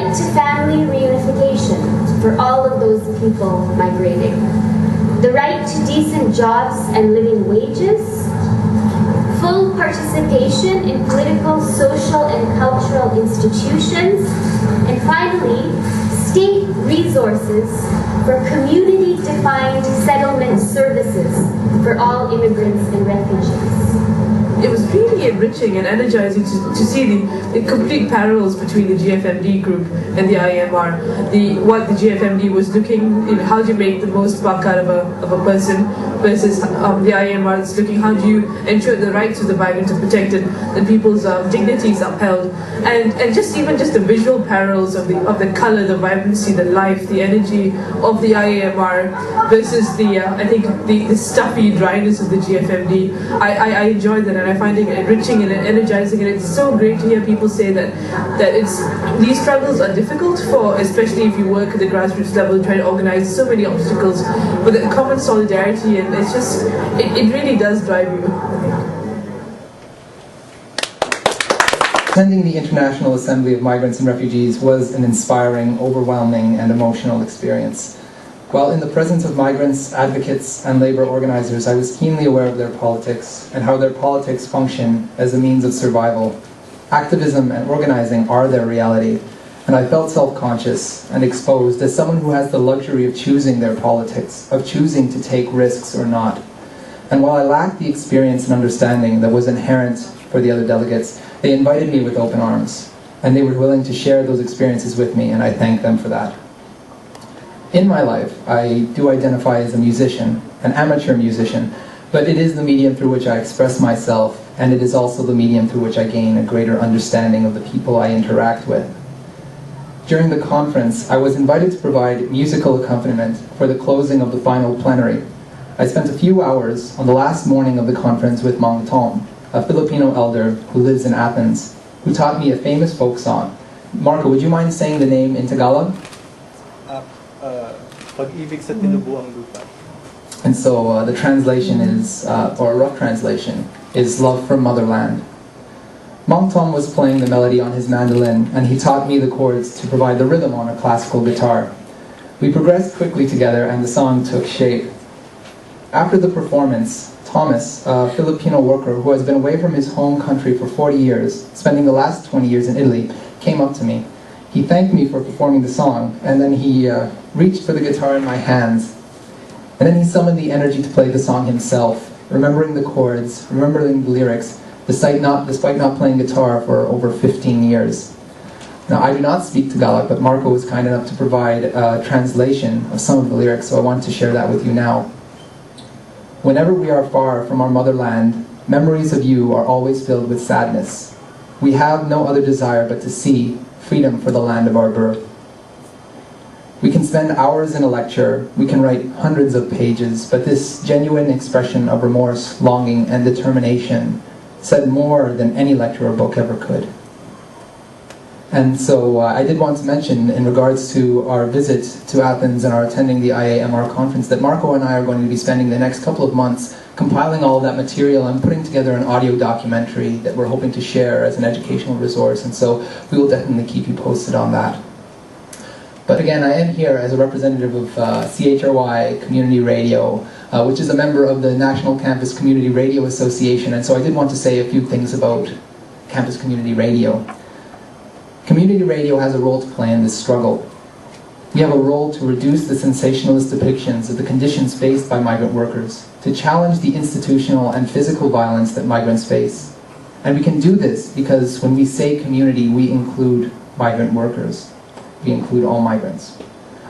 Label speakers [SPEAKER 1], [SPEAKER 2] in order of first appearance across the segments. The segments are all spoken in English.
[SPEAKER 1] right to family reunification for all of those people migrating, the right to decent jobs and living wages, full participation in political, social, and cultural institutions, and finally, state resources for community-defined settlement services for all immigrants and refugees.
[SPEAKER 2] It was really enriching and energizing to see the complete parallels between the GFMD group and the IAMR. What the GFMD was looking, how do you make the most buck out of a person, versus the IAMR that's looking how do you ensure the rights of the migrant are protected and people's dignity is upheld, and just the visual parallels of the color, the vibrancy, the life, the energy of the IAMR versus the stuffy dryness of the GFMD. I enjoyed that, and I find it enriching and energizing, and it's so great to hear people say that these struggles are difficult especially if you work at the grassroots level, trying to organize so many obstacles, but the common solidarity, and it's just, it really does drive you.
[SPEAKER 3] Attending the International Assembly of Migrants and Refugees was an inspiring, overwhelming, and emotional experience. While in the presence of migrants, advocates, and labor organizers, I was keenly aware of their politics and how their politics function as a means of survival. Activism and organizing are their reality, and I felt self-conscious and exposed as someone who has the luxury of choosing their politics, of choosing to take risks or not. And while I lacked the experience and understanding that was inherent for the other delegates, they invited me with open arms, and they were willing to share those experiences with me, and I thank them for that. In my life, I do identify as a musician, an amateur musician, but it is the medium through which I express myself, and it is also the medium through which I gain a greater understanding of the people I interact with. During the conference, I was invited to provide musical accompaniment for the closing of the final plenary. I spent a few hours on the last morning of the conference with Mang Tom, a Filipino elder who lives in Athens, who taught me a famous folk song. Marco, would you mind saying the name in Tagalog?
[SPEAKER 4] Pag-ibig sa tinubuang lupa.
[SPEAKER 3] And so the translation is, or a rough translation, is Love from Motherland. Mang Tom was playing the melody on his mandolin, and he taught me the chords to provide the rhythm on a classical guitar. We progressed quickly together, and the song took shape. After the performance, Thomas, a Filipino worker who has been away from his home country for 40 years, spending the last 20 years in Italy, came up to me. He thanked me for performing the song, and then he reached for the guitar in my hands. And then he summoned the energy to play the song himself, remembering the chords, remembering the lyrics, despite not playing guitar for over 15 years. Now, I do not speak Tagalog, but Marco was kind enough to provide a translation of some of the lyrics, so I want to share that with you now. Whenever we are far from our motherland, memories of you are always filled with sadness. We have no other desire but to see freedom for the land of our birth. We can spend hours in a lecture, we can write hundreds of pages, but this genuine expression of remorse, longing, and determination said more than any lecture or book ever could. And so I did want to mention, in regards to our visit to Athens and our attending the IAMR conference, that Marco and I are going to be spending the next couple of months compiling all of that material and putting together an audio documentary that we're hoping to share as an educational resource, and so we will definitely keep you posted on that. But again, I am here as a representative of CHRY Community Radio, which is a member of the National Campus Community Radio Association, and so I did want to say a few things about Campus Community Radio. Community radio has a role to play in this struggle. We have a role to reduce the sensationalist depictions of the conditions faced by migrant workers, to challenge the institutional and physical violence that migrants face. And we can do this because when we say community, we include migrant workers. We include all migrants.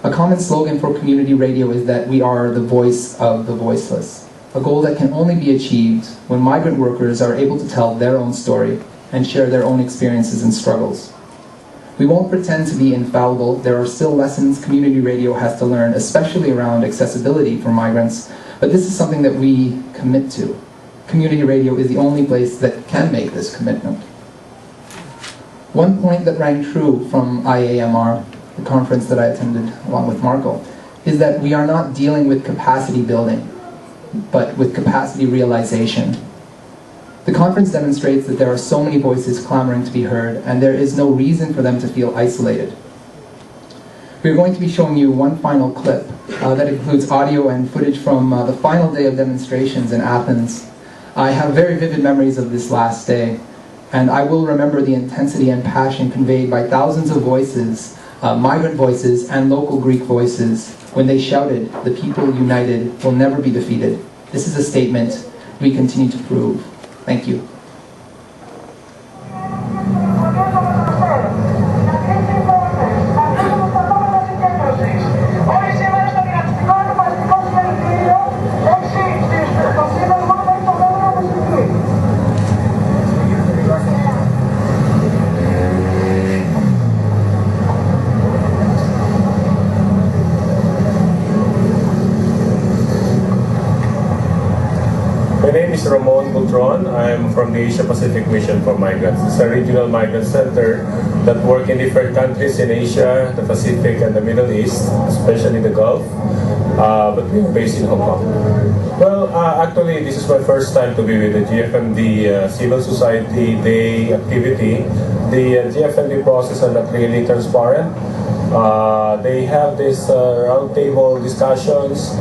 [SPEAKER 3] A common slogan for community radio is that we are the voice of the voiceless, a goal that can only be achieved when migrant workers are able to tell their own story and share their own experiences and struggles. We won't pretend to be infallible. There are still lessons community radio has to learn, especially around accessibility for migrants, but this is something that we commit to. Community radio is the only place that can make this commitment. One point that rang true from IAMR, the conference that I attended along with Marco, is that we are not dealing with capacity building, but with capacity realization. The conference demonstrates that there are so many voices clamoring to be heard, and there is no reason for them to feel isolated. We're going to be showing you one final clip that includes audio and footage from the final day of demonstrations in Athens. I have very vivid memories of this last day, and I will remember the intensity and passion conveyed by thousands of voices, migrant voices and local Greek voices, when they shouted, "The people united will never be defeated." This is a statement we continue to prove. Thank you.
[SPEAKER 5] My name is Ramon Bultron. I'm from the Asia Pacific Mission for Migrants. It's a regional migrant center that work in different countries in Asia, the Pacific, and the Middle East, especially the Gulf. But we are based in Hong Kong. Well, actually, this is my first time to be with the GFMD Civil Society Day activity. The GFMD process are not really transparent. They have this roundtable discussions,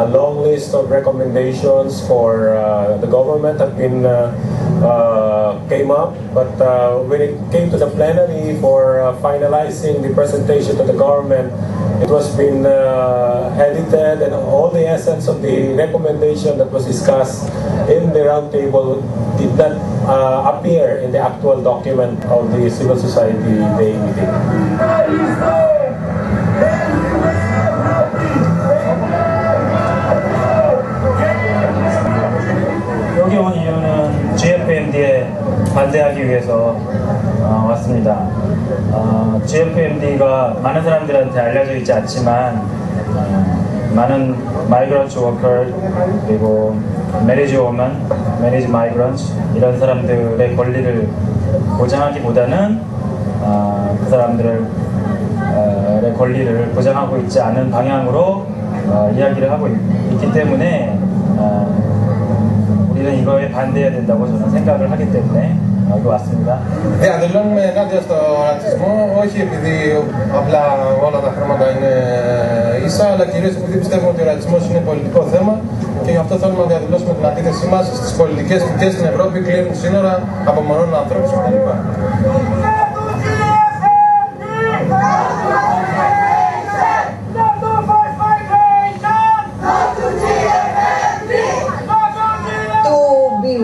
[SPEAKER 5] a long list of recommendations for the government have been came up, but when it came to the plenary for finalizing the presentation to the government, it was been edited, and all the essence of the recommendation that was discussed in the roundtable did not appear in the actual document of the Civil Society Day meeting.
[SPEAKER 6] 여기 온 이유는 GFMD에 반대하기 위해서 왔습니다. GFMD가 많은 사람들한테 알려져 있지 않지만 많은 migrant worker 그리고 marriage woman, marriage migrants 이런 사람들의 권리를 보장하기보다는 그 사람들의 권리를 보장하고 있지 않은 방향으로 이야기를 하고 있기 때문에 우리는 이거에 반대해야 된다고 저는 생각을 하기 때문에 여기 왔습니다.
[SPEAKER 7] Διαδηλώνουμε ενάντια στο ρατσισμό, όχι επειδή απλά όλα τα χρήματα είναι ίσα, αλλά κυρίως επειδή πιστεύουμε ότι ο ρατσισμός είναι πολιτικό θέμα και γι' αυτό θέλουμε να διαδηλώσουμε την αντίθεσή μας στις πολιτικές που και στην Ευρώπη κλείνουν σύνορα, απομονώνουν ανθρώπους κτλ.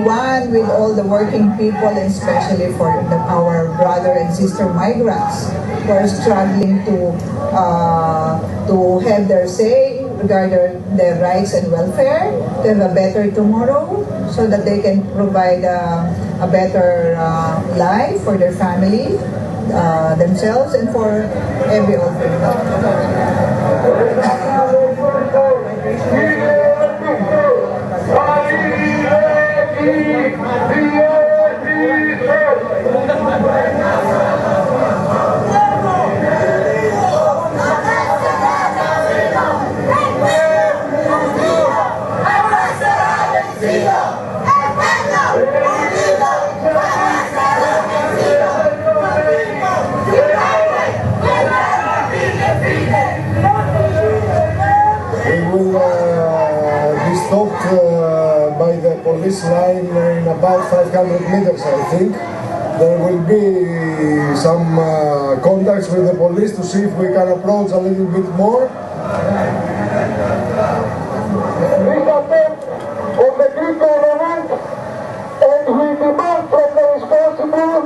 [SPEAKER 8] One with all the working people, and especially for our brother and sister migrants who are struggling to have their say regarding their rights and welfare, to have a better tomorrow, so that they can provide a better life for their family, themselves, and for every other people.
[SPEAKER 7] By the police line in about 500 meters, I think. There will be some contacts with the police to see if we can approach a little bit more. We attempt on the Greek government, and we demand from the responsible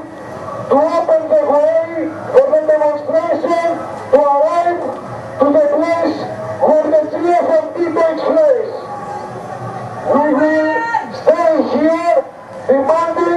[SPEAKER 7] to open the way for the demonstration to arrive to the place where the GFMD takes place. We will stay here demanding